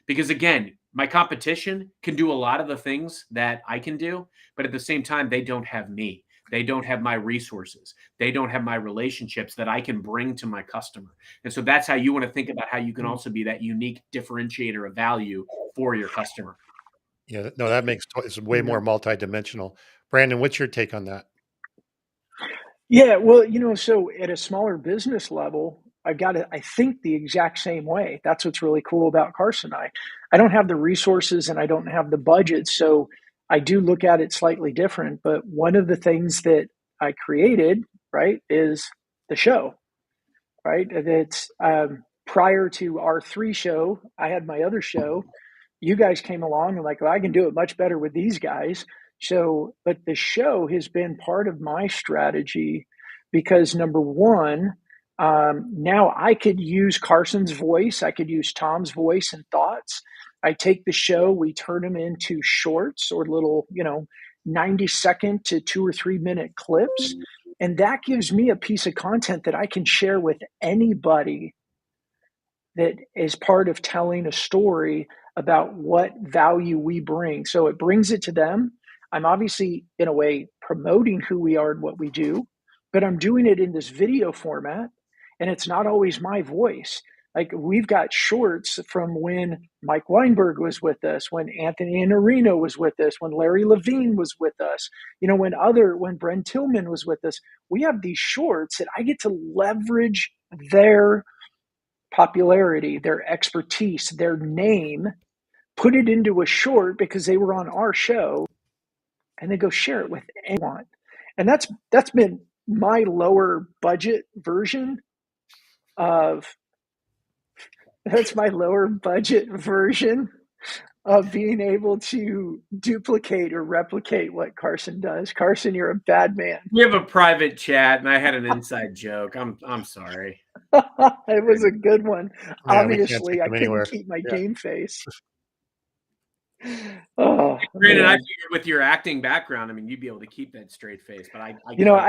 Because again, my competition can do a lot of the things that I can do, but at the same time, they don't have me. They don't have my resources. They don't have my relationships that I can bring to my customer. And so that's how you want to think about how you can also be that unique differentiator of value for your customer. Yeah, no, that makes it's way more multidimensional. Brandon, what's your take on that? Yeah, well, so at a smaller business level, I think the exact same way. That's what's really cool about Carson. I don't have the resources and I don't have the budget. So I do look at it slightly different. But one of the things that I created, right, is the show, right? It's prior to R3 show, I had my other show. You guys came along and like, well, I can do it much better with these guys. So, but the show has been part of my strategy because number one, now I could use Carson's voice, I could use Tom's voice and thoughts. I take the show, we turn them into shorts or little, 90-second to 2 or 3 minute clips. And that gives me a piece of content that I can share with anybody that is part of telling a story about what value we bring. So it brings it to them. I'm obviously, in a way, promoting who we are and what we do, but I'm doing it in this video format, and it's not always my voice. Like we've got shorts from when Mike Weinberg was with us, when Anthony Iannarino was with us, when Larry Levine was with us, when Brent Tillman was with us. We have these shorts that I get to leverage their popularity, their expertise, their name, put it into a short because they were on our show, and they go share it with anyone. And that's been my lower budget version of being able to duplicate or replicate what Carson does. Carson, you're a bad man. We have a private chat, and I had an inside joke. I'm sorry. It was a good one. Yeah, Obviously, I couldn't keep my game face. Oh, Brandon, I figured with your acting background, I mean, you'd be able to keep that straight face. But I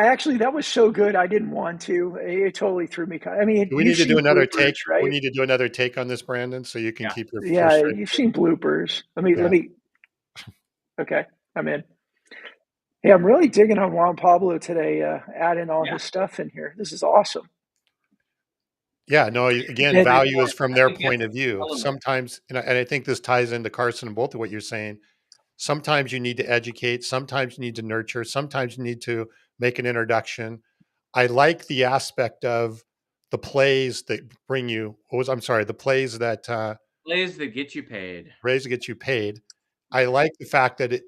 actually, that was so good. I didn't want to. It totally threw me. I mean, we need to do another take, right? We need to do another take on this, Brandon, so you can keep your. Yeah, you've seen bloopers. Let me. Okay, I'm in. Hey, I'm really digging on Juan Pablo today, adding all his stuff in here. This is awesome. Yeah, no, again, value is from their point of view. Sometimes, and I think this ties into Carson and both of what you're saying. Sometimes you need to educate, sometimes you need to nurture, sometimes you need to make an introduction. I like the aspect of the plays that bring you, the plays that get you paid. Plays that get you paid. I like the fact that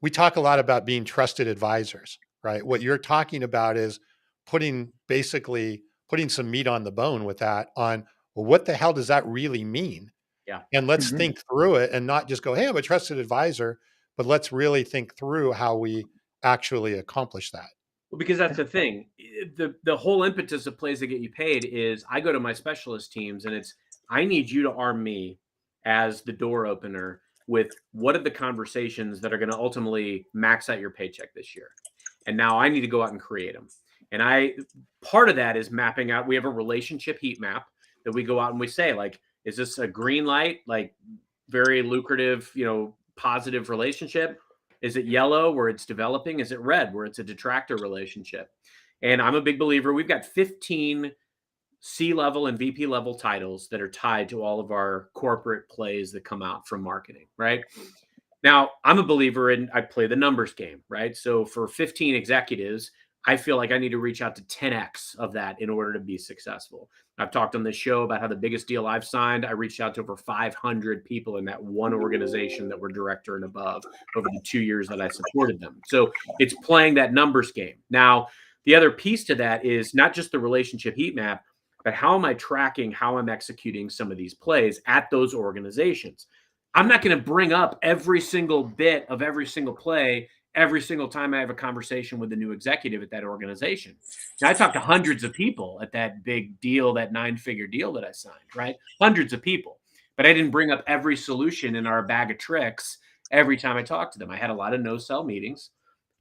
we talk a lot about being trusted advisors, right? What you're talking about is putting some meat on the bone with that on, well, what the hell does that really mean? Yeah. And let's think through it and not just go, hey, I'm a trusted advisor, but let's really think through how we actually accomplish that. Well, because that's the thing. The whole impetus of Plays That Get You Paid is I go to my specialist teams and I need you to arm me as the door opener with what are the conversations that are going to ultimately max out your paycheck this year. And now I need to go out and create them. And part of that is mapping out. We have a relationship heat map that we go out and we say, like, is this a green light, like very lucrative, positive relationship? Is it yellow where it's developing? Is it red where it's a detractor relationship? And I'm a big believer. We've got 15 C-level and VP level titles that are tied to all of our corporate plays that come out from marketing, right? Now, I'm a believer in I play the numbers game, right? So for 15 executives, I feel like I need to reach out to 10x of that in order to be successful. I've talked on this show about how the biggest deal I've signed, I reached out to over 500 people in that one organization that were director and above over the 2 years that I supported them. So it's playing that numbers game. Now, the other piece to that is not just the relationship heat map, but how am I tracking how I'm executing some of these plays at those organizations? I'm not going to bring up every single bit of every single play every single time I have a conversation with a new executive at that organization. Now, I talked to hundreds of people at that big deal, that 9-figure deal that I signed, right? Hundreds of people. But I didn't bring up every solution in our bag of tricks every time I talked to them. I had a lot of no-sell meetings,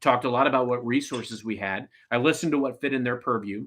talked a lot about what resources we had. I listened to what fit in their purview.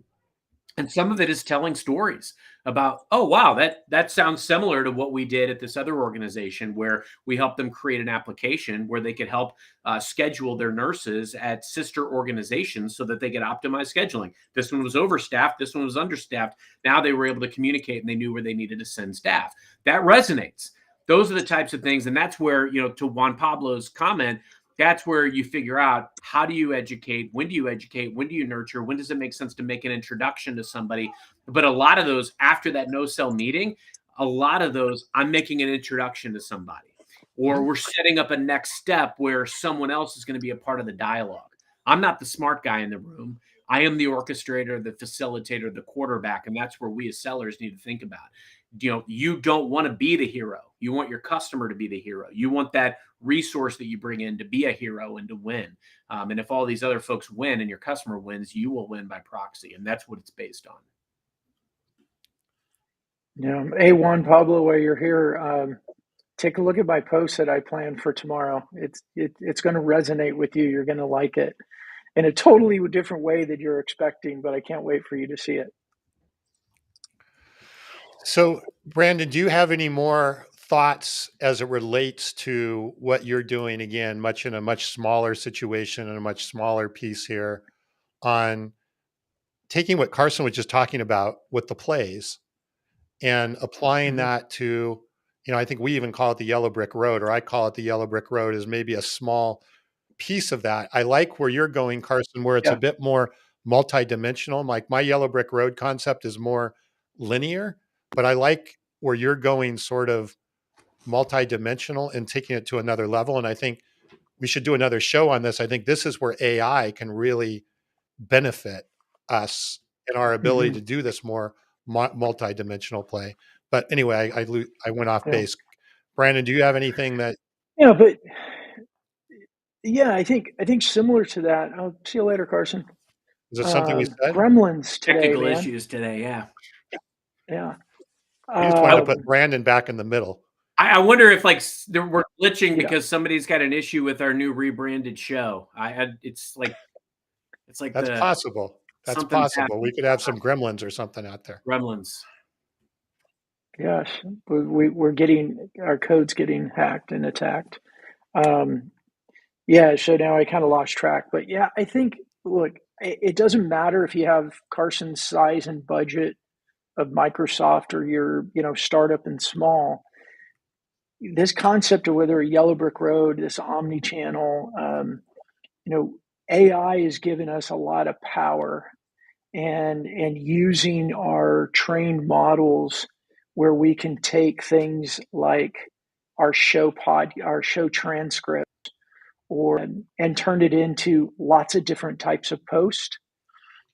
And some of it is telling stories about, oh, wow, that sounds similar to what we did at this other organization where we helped them create an application where they could help schedule their nurses at sister organizations so that they could optimize scheduling. This one was overstaffed. This one was understaffed. Now they were able to communicate and they knew where they needed to send staff. That resonates. Those are the types of things. And that's where, to Juan Pablo's comment, that's where you figure out how do you educate, when do you nurture, when does it make sense to make an introduction to somebody But a lot of those after that no sell meeting, a lot of those I'm making an introduction to somebody, or we're setting up a next step where someone else is going to be a part of the dialogue. I'm not the smart guy in the room. I am the orchestrator, the facilitator, the quarterback, and that's where we as sellers need to think about. You don't want to be the hero. You want your customer to be the hero. You want that resource that you bring in to be a hero and to win. And if all these other folks win and your customer wins, you will win by proxy, and that's what it's based on. Yeah. Hey, Juan Pablo, while you're here, take a look at my post that I planned for tomorrow. It's going to resonate with you. You're going to like it in a totally different way that you're expecting, but I can't wait for you to see it. So, Brandon, do you have any more thoughts as it relates to what you're doing again, much in a much smaller situation and a much smaller piece here on taking what Carson was just talking about with the plays and applying that to, I think we even call it the yellow brick road, or I call it the yellow brick road as maybe a small piece of that. I like where you're going, Carson, where it's a bit more multidimensional. Like my yellow brick road concept is more linear, but I like where you're going sort of multidimensional and taking it to another level. And I think we should do another show on this. I think this is where AI can really benefit us in our ability to do this more multidimensional play. But anyway, I went off base. Brandon, do you have anything that? Yeah, but yeah, I think similar to that. I'll see you later, Carson. Is it something we said? Gremlins today, Technical man. issues today, yeah. Yeah. You just wanted to put Brandon back in the middle. I wonder if we're glitching because somebody's got an issue with our new rebranded show. It's like that's possible. That's possible. Happened. We could have some gremlins or something out there. Gremlins. Gosh, we're getting our code's getting hacked and attacked. Yeah, so now I kind of lost track, but yeah, I think look, it doesn't matter if you have Carson's size and budget of Microsoft or your startup and small. This concept of whether a yellow brick road, this omni-channel, AI is giving us a lot of power, and using our trained models where we can take things like our show transcript and turn it into lots of different types of posts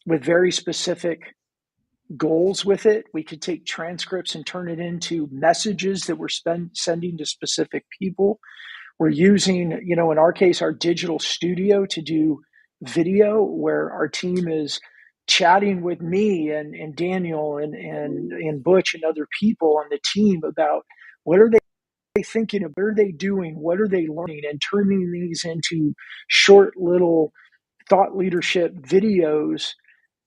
with very specific goals with it. We could take transcripts and turn it into messages that we're sending to specific people. We're using, in our case, our digital studio to do video where our team is chatting with me and Daniel and Butch and other people on the team about what are they thinking of, what are they doing, what are they learning, and turning these into short little thought leadership videos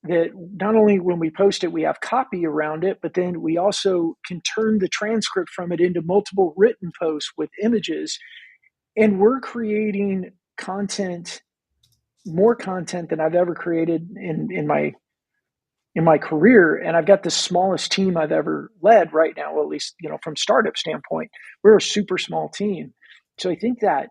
that not only when we post it, we have copy around it, but then we also can turn the transcript from it into multiple written posts with images. And we're creating content, more content than I've ever created in my career. And I've got the smallest team I've ever led right now, well, at least, from startup standpoint, we're a super small team. So I think that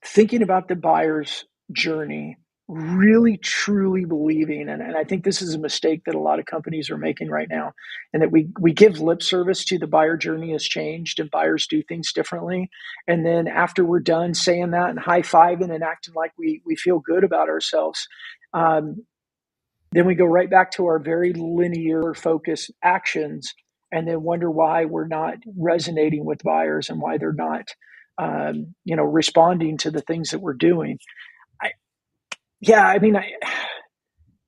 thinking about the buyer's journey, really truly believing, and I think this is a mistake that a lot of companies are making right now, and that we give lip service to the buyer journey has changed and buyers do things differently. And then after we're done saying that and high-fiving and acting like we feel good about ourselves, then we go right back to our very linear focused actions and then wonder why we're not resonating with buyers and why they're not responding to the things that we're doing.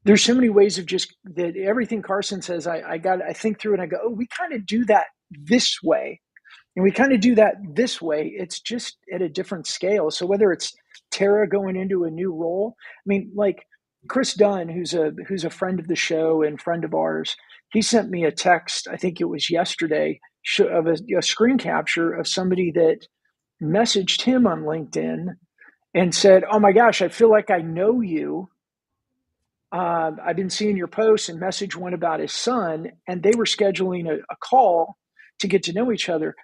There's so many ways of just that everything Carson says, I think through and I go, oh, we kind of do that this way. And we kind of do that this way. It's just at a different scale. So whether it's Tara going into a new role, like Chris Dunn, who's a friend of the show and friend of ours, he sent me a text, I think it was yesterday, of a screen capture of somebody that messaged him on LinkedIn and said, oh my gosh, I feel like I know you. I've been seeing your posts, and message one about his son, and they were scheduling a call to get to know each other.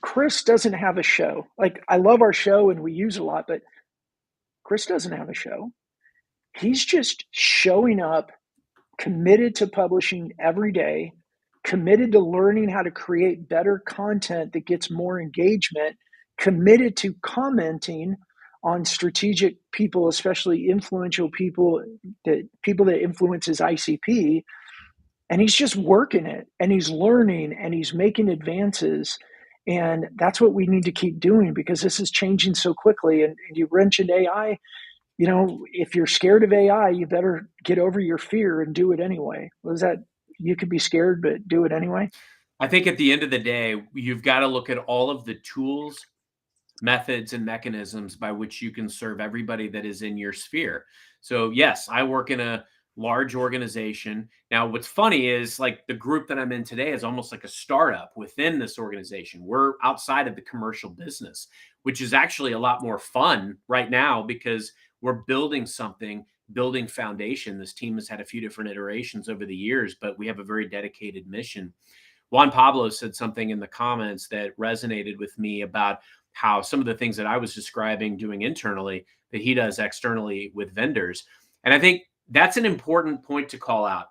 Chris doesn't have a show. Like, I love our show and we use it a lot, but Chris doesn't have a show. He's just showing up committed to publishing every day, committed to learning how to create better content that gets more engagement, committed to commenting on strategic people, especially influential people that influence his ICP. And he's just working it, and he's learning, and he's making advances. And that's what we need to keep doing, because this is changing so quickly. And you mentioned AI. If you're scared of AI, you better get over your fear and do it anyway. Was that, you could be scared, but do it anyway? I think at the end of the day, you've got to look at all of the tools, methods, and mechanisms by which you can serve everybody that is in your sphere. So, yes, I work in a large organization. Now, what's funny is like the group that I'm in today is almost like a startup within this organization. We're outside of the commercial business, which is actually a lot more fun right now because we're building something, building foundation. This team has had a few different iterations over the years, but we have a very dedicated mission. Juan Pablo said something in the comments that resonated with me about how some of the things that I was describing doing internally that he does externally with vendors. And I think that's an important point to call out.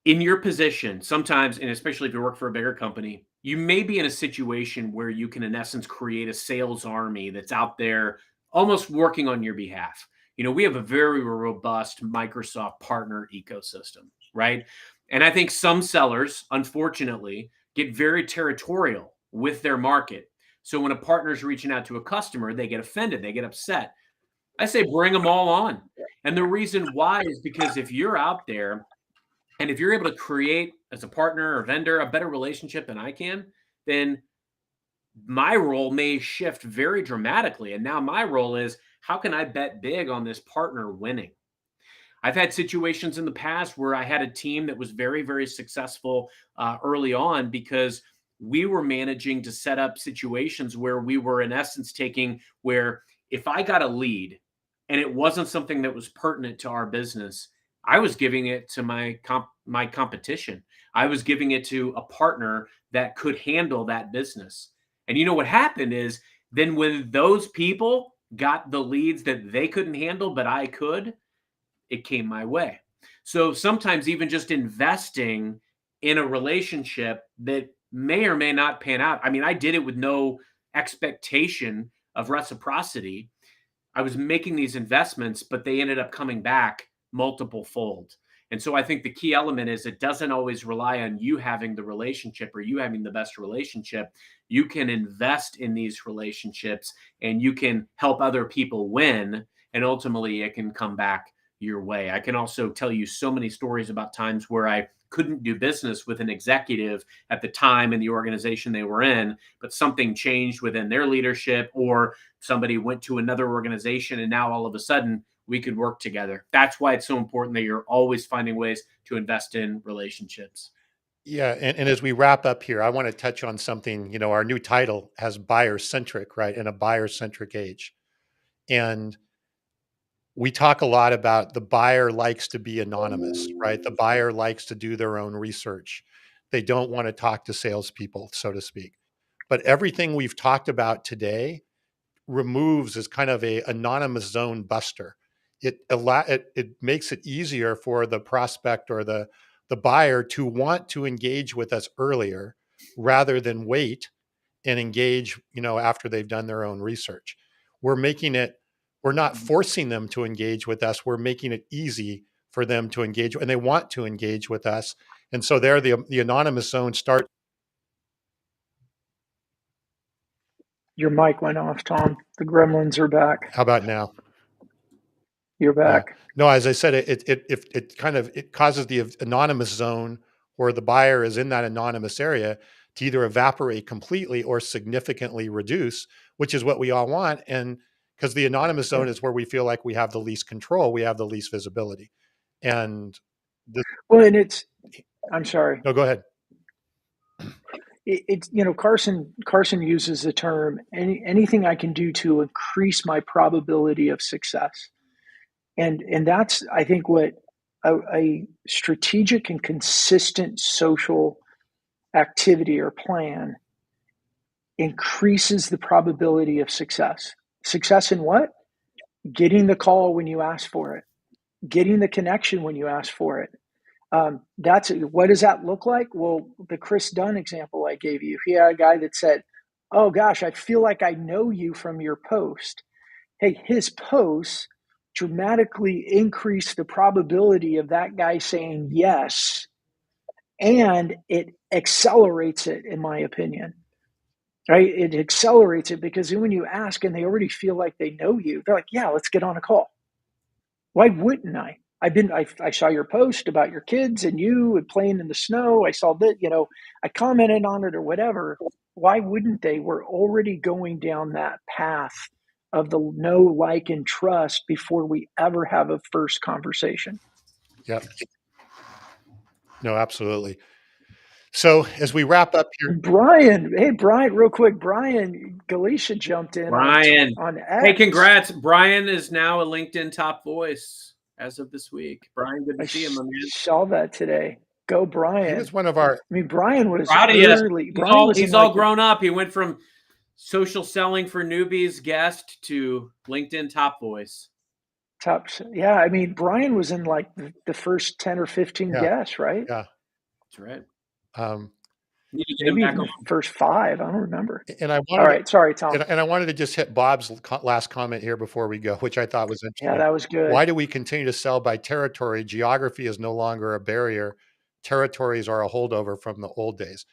In your position, sometimes, and especially if you work for a bigger company, you may be in a situation where you can, in essence, create a sales army that's out there almost working on your behalf. We have a very robust Microsoft partner ecosystem, right? And I think some sellers, unfortunately, get very territorial with their market. So when a partner is reaching out to a customer, they get offended, they get upset. I say bring them all on. And the reason why is because if you're out there and if you're able to create as a partner or vendor a better relationship than I can, then my role may shift very dramatically. And now my role is, how can I bet big on this partner winning? I've had situations in the past where I had a team that was very, very successful early on because we were managing to set up situations where we were, in essence, where if I got a lead and it wasn't something that was pertinent to our business, I was giving it to my competition. I was giving it to a partner that could handle that business. And what happened is then when those people got the leads that they couldn't handle, but I could, it came my way. So sometimes even just investing in a relationship that may or may not pan out. I mean, I did it with no expectation of reciprocity. I was making these investments, but they ended up coming back multiple fold. And so I think the key element is it doesn't always rely on you having the relationship or you having the best relationship. You can invest in these relationships and you can help other people win. And ultimately, it can come back your way. I can also tell you so many stories about times where I couldn't do business with an executive at the time in the organization they were in, but something changed within their leadership or somebody went to another organization and now all of a sudden we could work together. That's why it's so important that you're always finding ways to invest in relationships. Yeah, and as we wrap up here, I want to touch on something. Our new title has buyer centric, right? In a buyer centric age. And we talk a lot about the buyer likes to be anonymous, right? The buyer likes to do their own research. They don't want to talk to salespeople, so to speak. But everything we've talked about today removes as kind of a anonymous zone buster. It makes it easier for the prospect or the buyer to want to engage with us earlier rather than wait and engage, after they've done their own research. We're not forcing them to engage with us. We're making it easy for them to engage, and they want to engage with us. And so there, the anonymous zone starts. Your mic went off, Tom. The gremlins are back. How about now? You're back. No, as I said, it causes the anonymous zone where the buyer is in that anonymous area to either evaporate completely or significantly reduce, which is what we all want. And because the anonymous zone is where we feel like we have the least control, we have the least visibility. And I'm sorry. No, go ahead. It's Carson uses the term anything I can do to increase my probability of success. And that's, I think, what a strategic and consistent social activity or plan increases the probability of success. Success in what? Getting the call when you ask for it. getting the connection when you ask for it. What does that look like? Well, the Chris Dunn example I gave you, he had a guy that said, "Oh gosh, I feel like I know you from your post." Hey, his posts dramatically increase the probability of that guy saying yes, and it accelerates it, in my opinion. Right? It accelerates it because when you ask and they already feel like they know you, they're like, "Yeah, let's get on a call." Why wouldn't I? I saw your post about your kids and you and playing in the snow. I saw that, I commented on it or whatever. Why wouldn't they? We're already going down that path of the know, like, and trust before we ever have a first conversation. Yep. No, absolutely. So as we wrap up here, Brian, hey Brian, real quick, Brian Galicia jumped in Brian. on Hey, X. congrats. Brian is now a LinkedIn top voice as of this week. Brian, good I to see you, my man. saw that today. Go he Brian. was one of our, I mean, Brian was Proud of you. early. Brian was He's all grown up. He went from social selling for newbies guest to LinkedIn top voice. Yeah, I mean, Brian was in like the first 10 or 15 yeah, guests, right? yeah. That's right. Maybe even the first 5. I don't remember. And I All wanted, right, sorry, Tom. and I wanted to just hit Bob's last comment here before we go, which I thought was Yeah, interesting. that was good. Why do we continue to sell by territory? Geography is no longer a barrier. Territories are a holdover from the old days.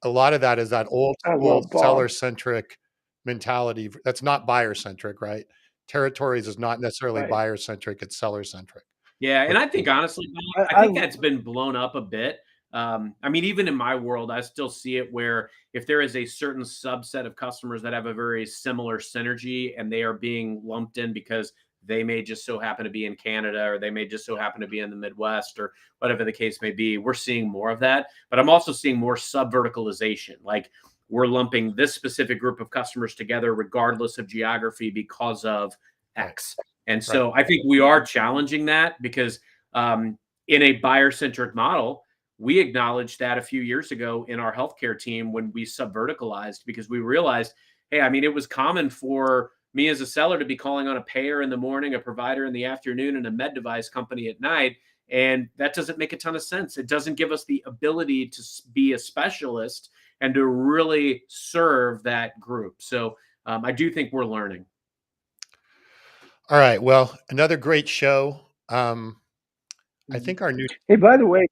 A lot of that is that old I school love Bob. seller-centric mentality. That's not buyer-centric, right? Territories is not necessarily Right. buyer-centric, it's seller-centric. Yeah, and I think honestly, Bob, I think that's been blown up a bit. I mean, even in my world, I still see it where if there is a certain subset of customers that have a very similar synergy and they are being lumped in because they may just so happen to be in Canada or they may just so happen to be in the Midwest or whatever the case may be, we're seeing more of that. But I'm also seeing more sub-verticalization. Like we're lumping this specific group of customers together regardless of geography because of X. And so I think we are challenging that because in a buyer-centric model, we acknowledged that a few years ago in our healthcare team when we sub-verticalized because we realized, hey, I mean, it was common for me as a seller to be calling on a payer in the morning, a provider in the afternoon, and a med device company at night. And that doesn't make a ton of sense. It doesn't give us the ability to be a specialist and to really serve that group. So I do think we're learning. All right. Well, another great show. I think our new. Hey, by the way,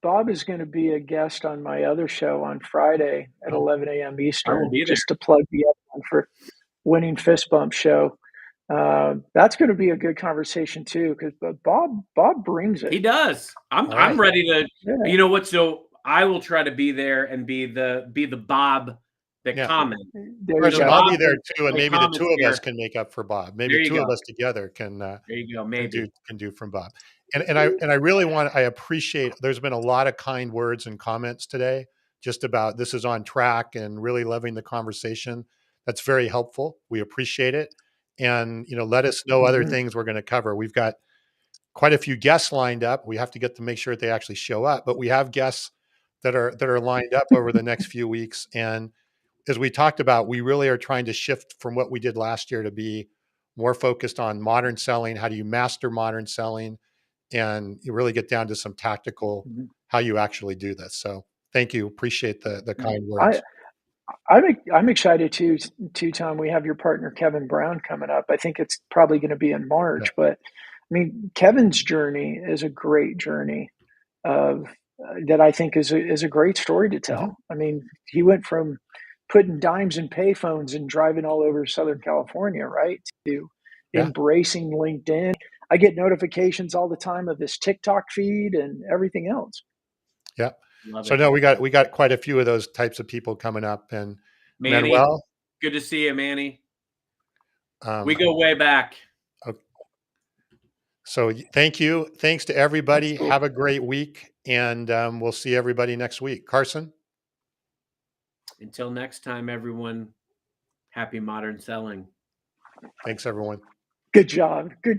Bob is going to be a guest on my other show on Friday at 11 a.m. Eastern, just to plug the other one for Winning Fist Bump show. That's going to be a good conversation too, because Bob brings it. He does. I'm ready to. You know what? So I will try to be there and be the Bob that comment. Carson, I'll be there too, and maybe the two of us can make up for Bob. Maybe two of us together can. There you go. Maybe can do from Bob. And I really I appreciate. There's been a lot of kind words and comments today, just about this is on track and really loving the conversation. That's very helpful. We appreciate it, and let us know other things we're going to cover. We've got quite a few guests lined up. We have to get to make sure that they actually show up, but we have guests that are lined up over the next few weeks. And as we talked about, we really are trying to shift from what we did last year to be more focused on modern selling. How do you master modern selling? And you really get down to some tactical, how you actually do this. So thank you. Appreciate the kind words. I'm excited too, Tom. We have your partner, Kevin Brown, coming up. I think it's probably going to be in March, but I mean, Kevin's journey is a great journey of that I think is a great story to tell. I mean, he went from putting dimes in payphones and driving all over Southern California, right, to embracing LinkedIn. I get notifications all the time of his TikTok feed and everything else. Yeah. So no, we got quite a few of those types of people coming up. And Manny, Manuel, good to see you, Manny. We go way back. Okay. So thank you. Thanks to everybody. Have a great week. And we'll see everybody next week. Carson? Until next time, everyone, happy modern selling. Thanks, everyone. Good job. Good